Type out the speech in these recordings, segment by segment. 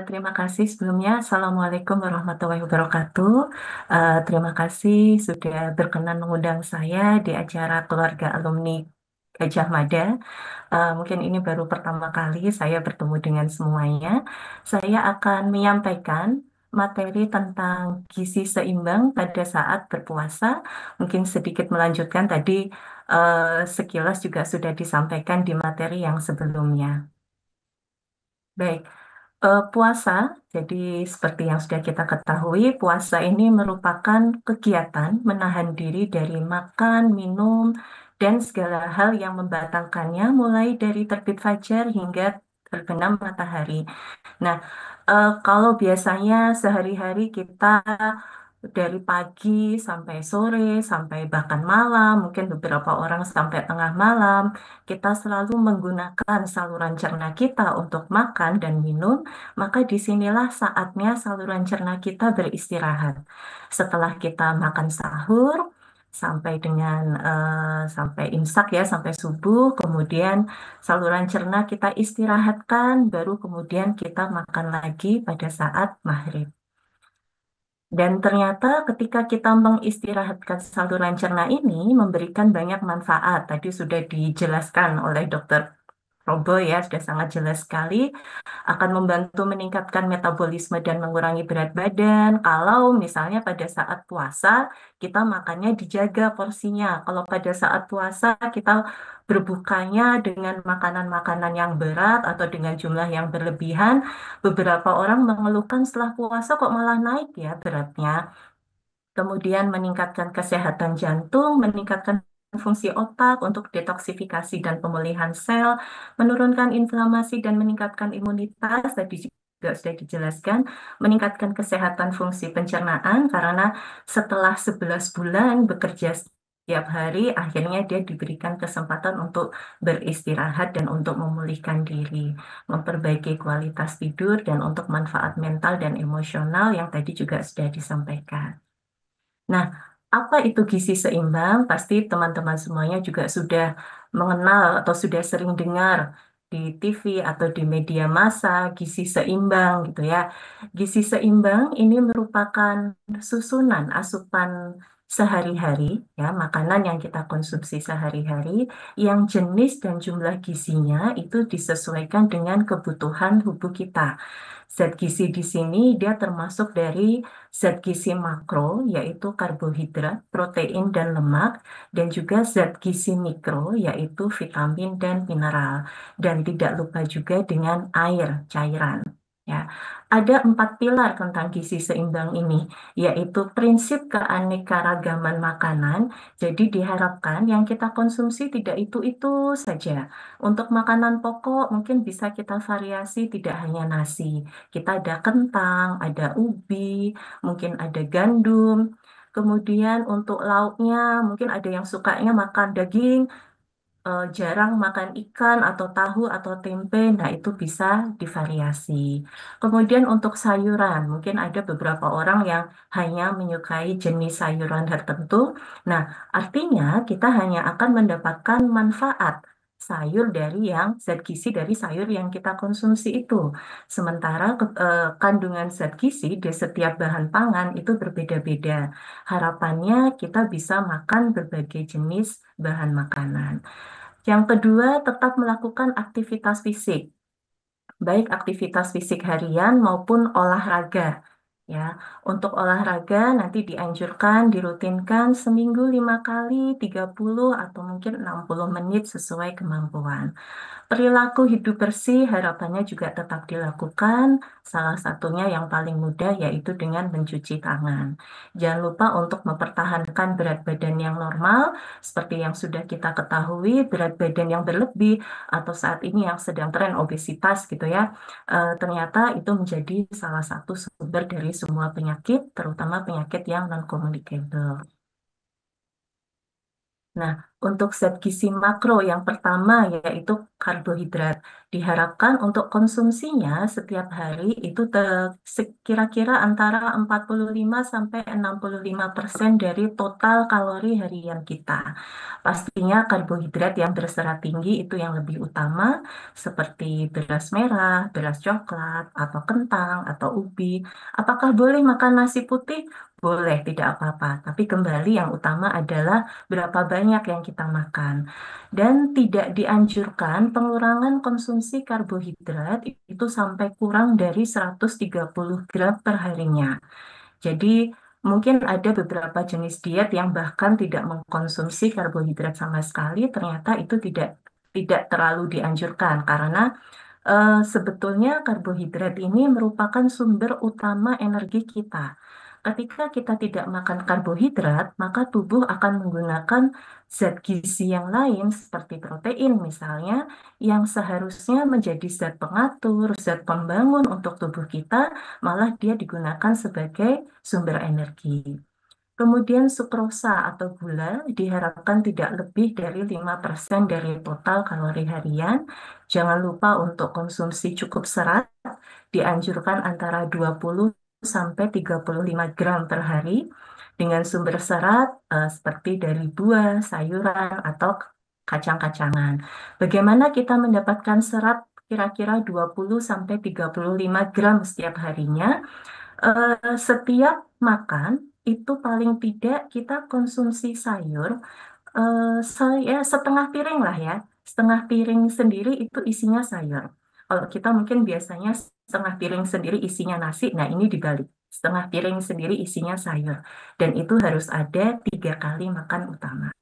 Terima kasih sebelumnya. Assalamualaikum warahmatullahi wabarakatuh. Terima kasih sudah berkenan mengundang saya di acara keluarga alumni Gajah Mada. Mungkin ini baru pertama kali saya bertemu dengan semuanya. Saya akan menyampaikan materi tentang gizi seimbang pada saat berpuasa. Mungkin sedikit melanjutkan tadi sekilas juga sudah disampaikan di materi yang sebelumnya. Baik. Puasa, jadi seperti yang sudah kita ketahui, puasa ini merupakan kegiatan menahan diri dari makan, minum, dan segala hal yang membatalkannya, mulai dari terbit fajar hingga terbenam matahari. Nah, kalau biasanya sehari-hari kita dari pagi sampai sore, sampai bahkan malam, mungkin beberapa orang sampai tengah malam, kita selalu menggunakan saluran cerna kita untuk makan dan minum, maka disinilah saatnya saluran cerna kita beristirahat. Setelah kita makan sahur, sampai dengan sampai imsak ya, sampai subuh, kemudian saluran cerna kita istirahatkan, baru kemudian kita makan lagi pada saat maghrib. Dan ternyata ketika kita mengistirahatkan saluran cerna ini memberikan banyak manfaat. Tadi sudah dijelaskan oleh Dokter Robo ya, sudah sangat jelas sekali akan membantu meningkatkan metabolisme dan mengurangi berat badan. Kalau misalnya pada saat puasa kita makannya dijaga porsinya. Kalau pada saat puasa kita berbukanya dengan makanan-makanan yang berat atau dengan jumlah yang berlebihan, beberapa orang mengeluhkan setelah puasa kok malah naik ya beratnya. Kemudian meningkatkan kesehatan jantung, meningkatkan fungsi otak untuk detoksifikasi dan pemulihan sel, menurunkan inflamasi dan meningkatkan imunitas, tadi juga sudah dijelaskan, meningkatkan kesehatan fungsi pencernaan karena setelah 11 bulan bekerja setiap hari, akhirnya dia diberikan kesempatan untuk beristirahat dan untuk memulihkan diri, memperbaiki kualitas tidur, dan untuk manfaat mental dan emosional yang tadi juga sudah disampaikan. Nah, apa itu gizi seimbang? Pasti teman-teman semuanya juga sudah mengenal atau sudah sering dengar di TV atau di media massa gizi seimbang gitu ya. Gizi seimbang ini merupakan susunan asupan sehari-hari ya, makanan yang kita konsumsi sehari-hari yang jenis dan jumlah gizinya itu disesuaikan dengan kebutuhan tubuh kita. Zat gizi di sini dia termasuk dari zat gizi makro, yaitu karbohidrat, protein, dan lemak, dan juga zat gizi mikro, yaitu vitamin dan mineral. Dan tidak lupa juga dengan air, cairan. Ya, ada 4 pilar tentang gizi seimbang ini, yaitu prinsip keanekaragaman makanan. Jadi diharapkan yang kita konsumsi tidak itu-itu saja. Untuk makanan pokok mungkin bisa kita variasi tidak hanya nasi. Kita ada kentang, ada ubi, mungkin ada gandum. Kemudian untuk lauknya, mungkin ada yang sukanya makan daging, jarang makan ikan atau tahu atau tempe. Nah, itu bisa divariasi. Kemudian untuk sayuran, mungkin ada beberapa orang yang hanya menyukai jenis sayuran tertentu. Nah, artinya kita hanya akan mendapatkan manfaat sayur dari yang zat gizi dari sayur yang kita konsumsi itu. Sementara kandungan zat gizi di setiap bahan pangan itu berbeda-beda. Harapannya kita bisa makan berbagai jenis bahan makanan. Yang kedua, tetap melakukan aktivitas fisik, baik aktivitas fisik harian maupun olahraga. Ya, untuk olahraga nanti dianjurkan, dirutinkan seminggu 5 kali, 30 atau mungkin 60 menit sesuai kemampuan. Perilaku hidup bersih harapannya juga tetap dilakukan. Salah satunya yang paling mudah yaitu dengan mencuci tangan. Jangan lupa untuk mempertahankan berat badan yang normal, seperti yang sudah kita ketahui, berat badan yang berlebih atau saat ini yang sedang tren obesitas gitu ya. Ternyata itu menjadi salah satu sumber dari semua penyakit, terutama penyakit yang non-communicable. Nah, Untuk zat gizi makro yang pertama yaitu karbohidrat. Diharapkan untuk konsumsinya setiap hari itu kira-kira antara 45 sampai 65% dari total kalori harian kita. Pastinya karbohidrat yang berserat tinggi itu yang lebih utama seperti beras merah, beras coklat, atau kentang, atau ubi. Apakah boleh makan nasi putih? Boleh, tidak apa-apa. Tapi kembali yang utama adalah berapa banyak yang kita makan. Dan tidak dianjurkan pengurangan konsumsi karbohidrat itu sampai kurang dari 130 gram per harinya. Jadi mungkin ada beberapa jenis diet yang bahkan tidak mengkonsumsi karbohidrat sama sekali, ternyata itu tidak terlalu dianjurkan karena sebetulnya karbohidrat ini merupakan sumber utama energi kita. Ketika kita tidak makan karbohidrat, maka tubuh akan menggunakan zat gizi yang lain seperti protein misalnya, yang seharusnya menjadi zat pengatur, zat pembangun untuk tubuh kita, malah dia digunakan sebagai sumber energi. Kemudian sukrosa atau gula diharapkan tidak lebih dari 5% dari total kalori harian. Jangan lupa untuk konsumsi cukup serat, dianjurkan antara 20 sampai 35 gram per hari dengan sumber serat seperti dari buah, sayuran, atau kacang-kacangan. Bagaimana kita mendapatkan serat kira-kira 20 sampai 35 gram setiap harinya? Setiap makan itu paling tidak kita konsumsi sayur, saya setengah piring lah ya. Setengah piring sendiri itu isinya sayur. Kalau kita mungkin biasanya setengah piring sendiri isinya nasi, nah ini dibalik. Setengah piring sendiri isinya sayur. Dan itu harus ada 3 kali makan utama.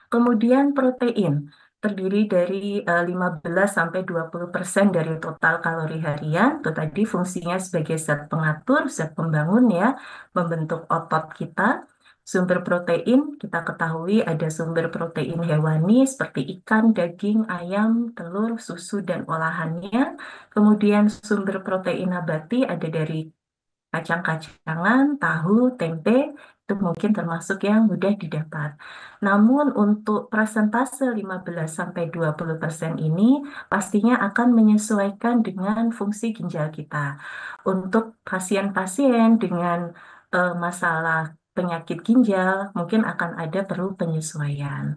Kemudian protein terdiri dari 15 sampai 20% dari total kalori harian. Itu tadi fungsinya sebagai zat pengatur, zat pembangun ya, membentuk otot kita. Sumber protein kita ketahui ada sumber protein hewani seperti ikan, daging, ayam, telur, susu, dan olahannya. Kemudian sumber protein nabati ada dari kacang-kacangan, tahu, tempe, itu mungkin termasuk yang mudah didapat. Namun untuk persentase 15-20% ini pastinya akan menyesuaikan dengan fungsi ginjal kita. Untuk pasien-pasien dengan masalah penyakit ginjal, mungkin akan ada perlu penyesuaian.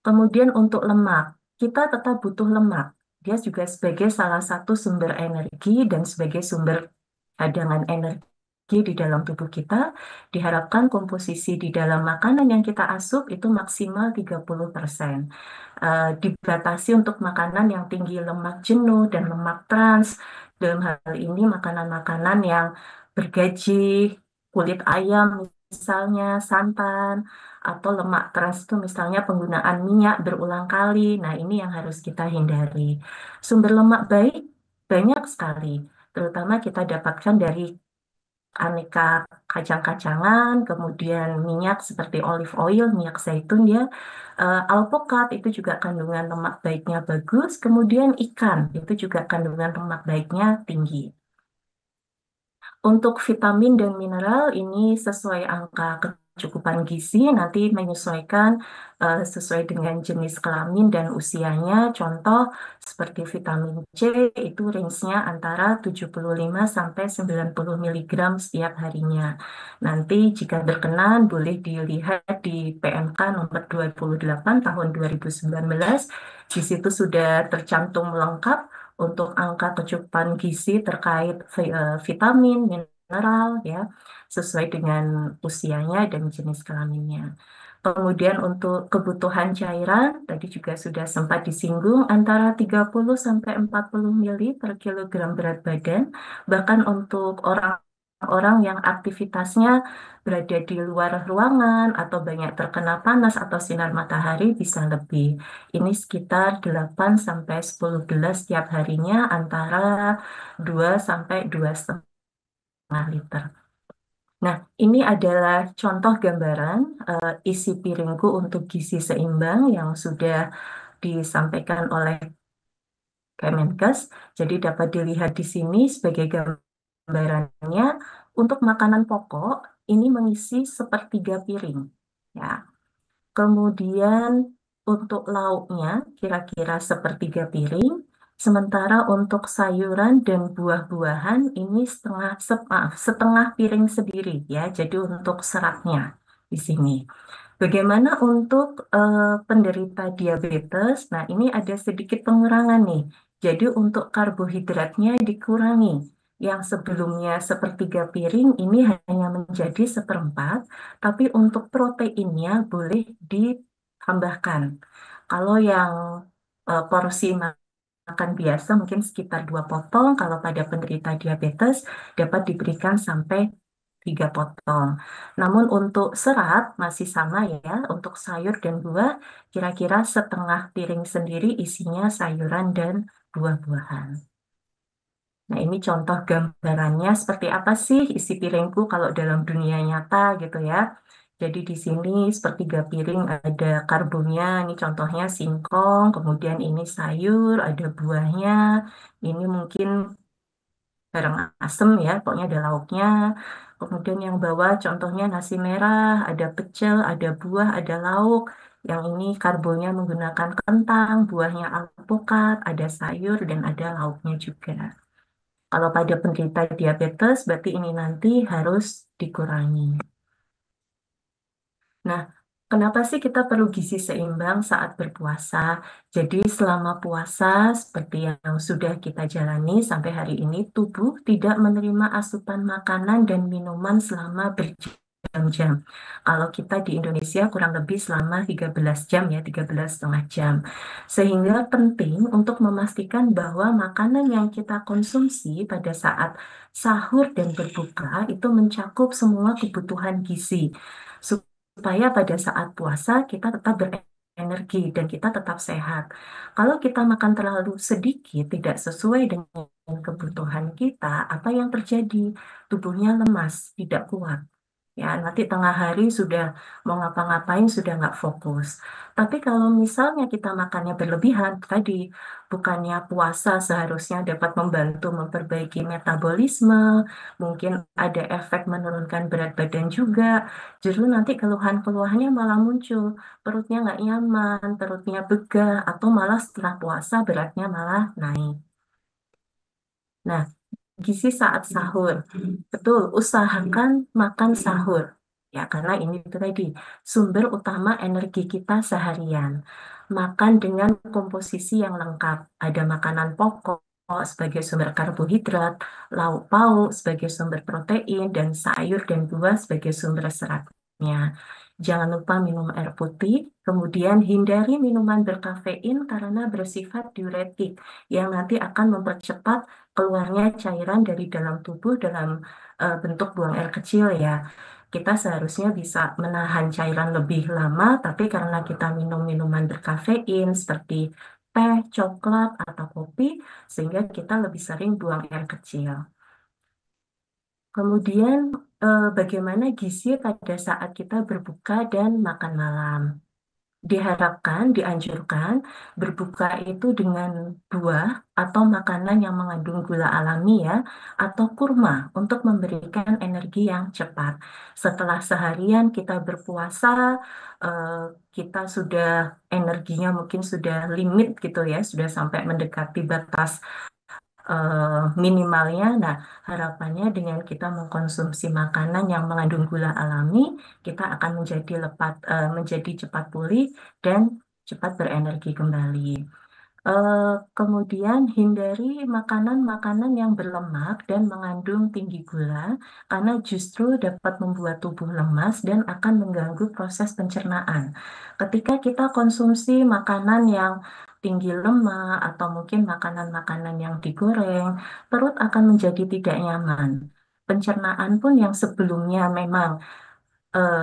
Kemudian untuk lemak, kita tetap butuh lemak. Dia juga sebagai salah satu sumber energi dan sebagai sumber cadangan energi di dalam tubuh kita. Diharapkan komposisi di dalam makanan yang kita asup itu maksimal 30%. Dibatasi untuk makanan yang tinggi lemak jenuh dan lemak trans. Dalam hal ini makanan-makanan yang bergaji, kulit ayam misalnya, santan, atau lemak trans itu misalnya penggunaan minyak berulang kali. Nah, ini yang harus kita hindari. Sumber lemak baik banyak sekali, terutama kita dapatkan dari aneka kacang-kacangan, kemudian minyak seperti olive oil, minyak zaitun ya, alpukat itu juga kandungan lemak baiknya bagus, kemudian ikan itu juga kandungan lemak baiknya tinggi. Untuk vitamin dan mineral ini sesuai angka kecukupan gizi, nanti menyesuaikan sesuai dengan jenis kelamin dan usianya. Contoh seperti vitamin C itu range-nya antara 75 sampai 90 miligram setiap harinya. Nanti jika berkenan boleh dilihat di PMK nomor 28 tahun 2019. Di situ sudah tercantum lengkap untuk angka kecukupan gizi terkait vitamin, mineral ya, sesuai dengan usianya dan jenis kelaminnya. Kemudian untuk kebutuhan cairan tadi juga sudah sempat disinggung antara 30 sampai 40 mili per kilogram berat badan. Bahkan untuk orang yang aktivitasnya berada di luar ruangan atau banyak terkena panas atau sinar matahari bisa lebih. Ini sekitar 8 sampai 10 gelas setiap harinya antara 2 sampai 2,5 liter. Nah, ini adalah contoh gambaran isi piringku untuk gizi seimbang yang sudah disampaikan oleh Kemenkes. Jadi dapat dilihat di sini sebagai gambarannya untuk makanan pokok ini mengisi sepertiga piring. Ya, Kemudian untuk lauknya kira-kira sepertiga piring. Sementara untuk sayuran dan buah-buahan ini setengah piring sendiri ya. Jadi untuk seratnya di sini. Bagaimana untuk penderita diabetes? Nah, ini ada sedikit pengurangan nih. Jadi untuk karbohidratnya dikurangi. Yang sebelumnya sepertiga piring ini hanya menjadi seperempat, tapi untuk proteinnya boleh ditambahkan. Kalau yang porsi makan biasa mungkin sekitar 2 potong, kalau pada penderita diabetes dapat diberikan sampai 3 potong. Namun untuk serat masih sama ya, untuk sayur dan buah kira-kira setengah piring sendiri isinya sayuran dan buah-buahan. Nah, ini contoh gambarannya seperti apa sih isi piringku kalau dalam dunia nyata gitu ya. Jadi di sini sepertiga piring ada karbonnya, ini contohnya singkong, kemudian ini sayur, ada buahnya, ini mungkin bareng asem ya, pokoknya ada lauknya. Kemudian yang bawah contohnya nasi merah, ada pecel, ada buah, ada lauk. Yang ini karbonnya menggunakan kentang, buahnya alpukat, ada sayur, dan ada lauknya juga. Kalau pada penderita diabetes, berarti ini nanti harus dikurangi. Nah, kenapa sih kita perlu gizi seimbang saat berpuasa? Jadi selama puasa, seperti yang sudah kita jalani sampai hari ini, tubuh tidak menerima asupan makanan dan minuman selama berjam-jam. Kalau kita di Indonesia kurang lebih selama 13 jam ya, 13,5 jam. Sehingga penting untuk memastikan bahwa makanan yang kita konsumsi pada saat sahur dan berbuka itu mencakup semua kebutuhan gizi supaya pada saat puasa kita tetap berenergi dan kita tetap sehat. Kalau kita makan terlalu sedikit, tidak sesuai dengan kebutuhan kita, apa yang terjadi? Tubuhnya lemas, tidak kuat. Ya, nanti tengah hari sudah mau ngapa-ngapain sudah nggak fokus. Tapi kalau misalnya kita makannya berlebihan, tadi bukannya puasa seharusnya dapat membantu memperbaiki metabolisme, mungkin ada efek menurunkan berat badan juga, justru nanti keluhan-keluhannya malah muncul, perutnya nggak nyaman, perutnya begah, atau malah setelah puasa beratnya malah naik. Nah, gizi saat sahur. Betul, usahakan makan sahur. Ya, karena ini itu tadi sumber utama energi kita seharian. Makan dengan komposisi yang lengkap. Ada makanan pokok sebagai sumber karbohidrat, lauk pauk sebagai sumber protein, dan sayur dan buah sebagai sumber seratnya. Jangan lupa minum air putih, kemudian hindari minuman berkafein karena bersifat diuretik yang nanti akan mempercepat keluarnya cairan dari dalam tubuh dalam bentuk buang air kecil ya. Kita seharusnya bisa menahan cairan lebih lama, tapi karena kita minum minuman berkafein seperti teh, coklat, atau kopi, sehingga kita lebih sering buang air kecil. Kemudian, bagaimana gizi pada saat kita berbuka dan makan malam? Diharapkan, dianjurkan berbuka itu dengan buah atau makanan yang mengandung gula alami ya, atau kurma untuk memberikan energi yang cepat. Setelah seharian kita berpuasa, eh, kita sudah energinya mungkin sudah limit gitu ya, sudah sampai mendekati batas minimalnya. Nah, harapannya dengan kita mengkonsumsi makanan yang mengandung gula alami, kita akan menjadi cepat pulih dan cepat berenergi kembali. Kemudian hindari makanan-makanan yang berlemak dan mengandung tinggi gula, karena justru dapat membuat tubuh lemas dan akan mengganggu proses pencernaan. Ketika kita konsumsi makanan yang tinggi lemak atau mungkin makanan-makanan yang digoreng, perut akan menjadi tidak nyaman. Pencernaan pun yang sebelumnya memang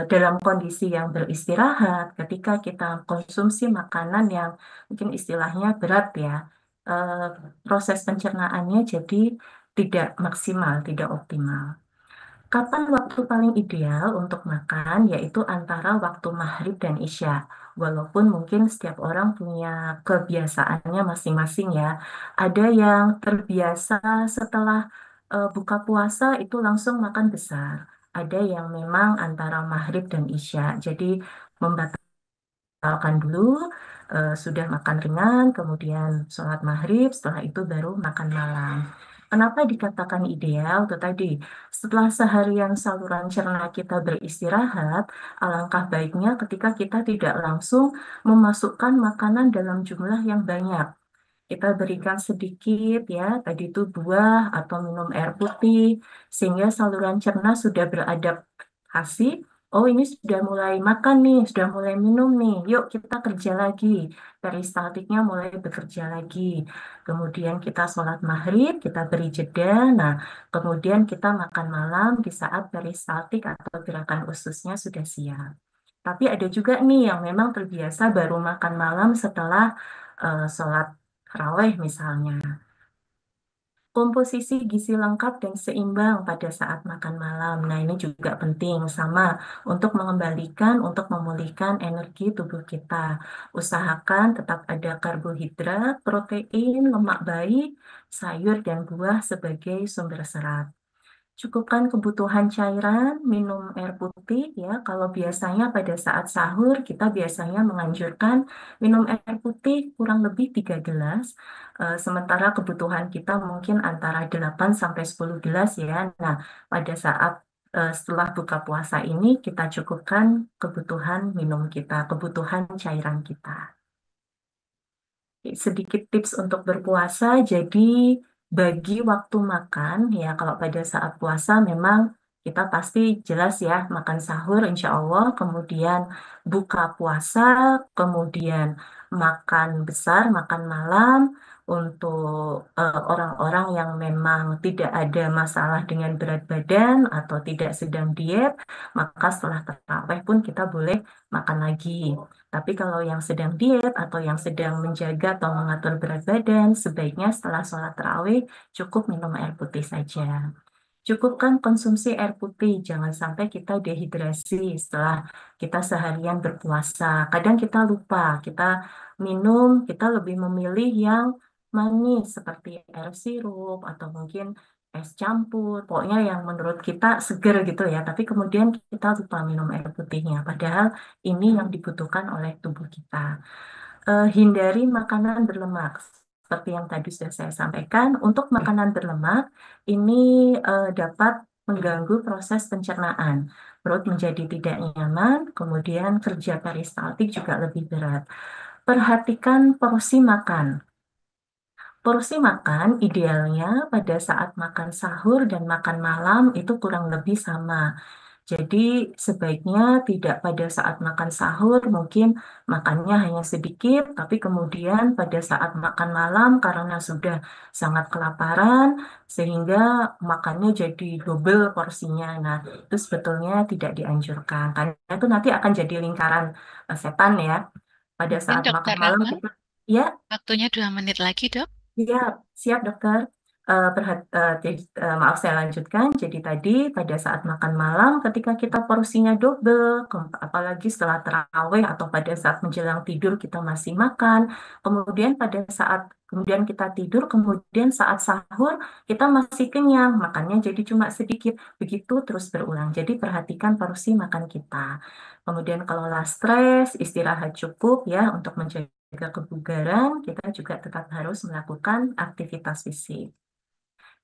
dalam kondisi yang beristirahat, ketika kita konsumsi makanan yang mungkin istilahnya berat ya, eh, proses pencernaannya jadi tidak maksimal, tidak optimal. Kapan waktu paling ideal untuk makan? Yaitu antara waktu maghrib dan isya. Walaupun mungkin setiap orang punya kebiasaannya masing-masing ya. Ada yang terbiasa setelah buka puasa itu langsung makan besar. Ada yang memang antara maghrib dan isya. Jadi membatasi batalkan dulu, sudah makan ringan, kemudian sholat maghrib, setelah itu baru makan malam. Kenapa dikatakan ideal? Itu tadi, setelah seharian saluran cerna kita beristirahat, alangkah baiknya ketika kita tidak langsung memasukkan makanan dalam jumlah yang banyak. Kita berikan sedikit ya, tadi itu buah atau minum air putih, sehingga saluran cerna sudah beradaptasi. Oh, ini sudah mulai makan nih, sudah mulai minum nih. Yuk kita kerja lagi. Peristaltiknya mulai bekerja lagi. Kemudian kita sholat maghrib, kita beri jeda. Nah, kemudian kita makan malam di saat peristaltik atau gerakan ususnya sudah siap. Tapi ada juga nih yang memang terbiasa baru makan malam setelah sholat raweh misalnya. Komposisi gizi lengkap dan seimbang pada saat makan malam. Nah, ini juga penting sama untuk mengembalikan, untuk memulihkan energi tubuh kita. Usahakan tetap ada karbohidrat, protein, lemak baik, sayur dan buah sebagai sumber serat. Cukupkan kebutuhan cairan, minum air putih ya. Kalau biasanya pada saat sahur kita biasanya menganjurkan minum air putih kurang lebih 3 gelas. Sementara kebutuhan kita mungkin antara 8 sampai 10 gelas ya. Nah, pada saat setelah buka puasa ini kita cukupkan kebutuhan minum kita, kebutuhan cairan kita. Sedikit tips untuk berpuasa, jadi bagi waktu makan, ya kalau pada saat puasa memang kita pasti jelas ya makan sahur insya Allah, kemudian buka puasa, kemudian makan besar, makan malam. Untuk orang-orang yang memang tidak ada masalah dengan berat badan atau tidak sedang diet, maka setelah tarawih pun kita boleh makan lagi. Tapi kalau yang sedang diet atau yang sedang menjaga atau mengatur berat badan, sebaiknya setelah sholat tarawih cukup minum air putih saja. Cukupkan konsumsi air putih, jangan sampai kita dehidrasi setelah kita seharian berpuasa. Kadang kita lupa, kita minum, kita lebih memilih yang manis seperti air sirup atau mungkin es campur, pokoknya yang menurut kita seger gitu ya. Tapi kemudian kita lupa minum air putihnya, padahal ini yang dibutuhkan oleh tubuh kita. Hindari makanan berlemak. Seperti yang tadi sudah saya sampaikan, untuk makanan berlemak ini dapat mengganggu proses pencernaan. Perut menjadi tidak nyaman, kemudian kerja peristaltik juga lebih berat. Perhatikan porsi makan. Porsi makan idealnya pada saat makan sahur dan makan malam itu kurang lebih sama. Jadi sebaiknya tidak pada saat makan sahur mungkin makannya hanya sedikit, tapi kemudian pada saat makan malam karena sudah sangat kelaparan sehingga makannya jadi double porsinya. Nah, itu sebetulnya tidak dianjurkan karena itu nanti akan jadi lingkaran setan ya. Pada Mungkin saat makan Dokter malam Rahman, kita ya. waktunya 2 menit lagi, Dok. Siap, siap dokter. Maaf saya lanjutkan. Jadi tadi pada saat makan malam, ketika kita porsinya double, apalagi setelah terawih atau pada saat menjelang tidur kita masih makan, kemudian kita tidur, kemudian saat sahur kita masih kenyang, makannya jadi cuma sedikit, begitu terus berulang. Jadi perhatikan porsi makan kita. Kemudian kalau stres, istirahat cukup ya untuk menjaga kebugaran, kita juga tetap harus melakukan aktivitas fisik.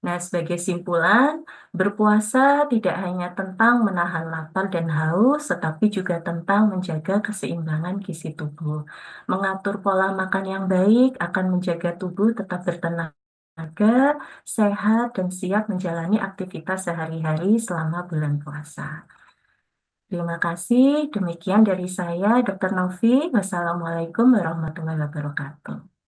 Nah, sebagai simpulan, berpuasa tidak hanya tentang menahan lapar dan haus, tetapi juga tentang menjaga keseimbangan gizi tubuh. Mengatur pola makan yang baik akan menjaga tubuh tetap bertenaga, sehat, dan siap menjalani aktivitas sehari-hari selama bulan puasa. Terima kasih. Demikian dari saya, Dr. Novi. Wassalamualaikum warahmatullahi wabarakatuh.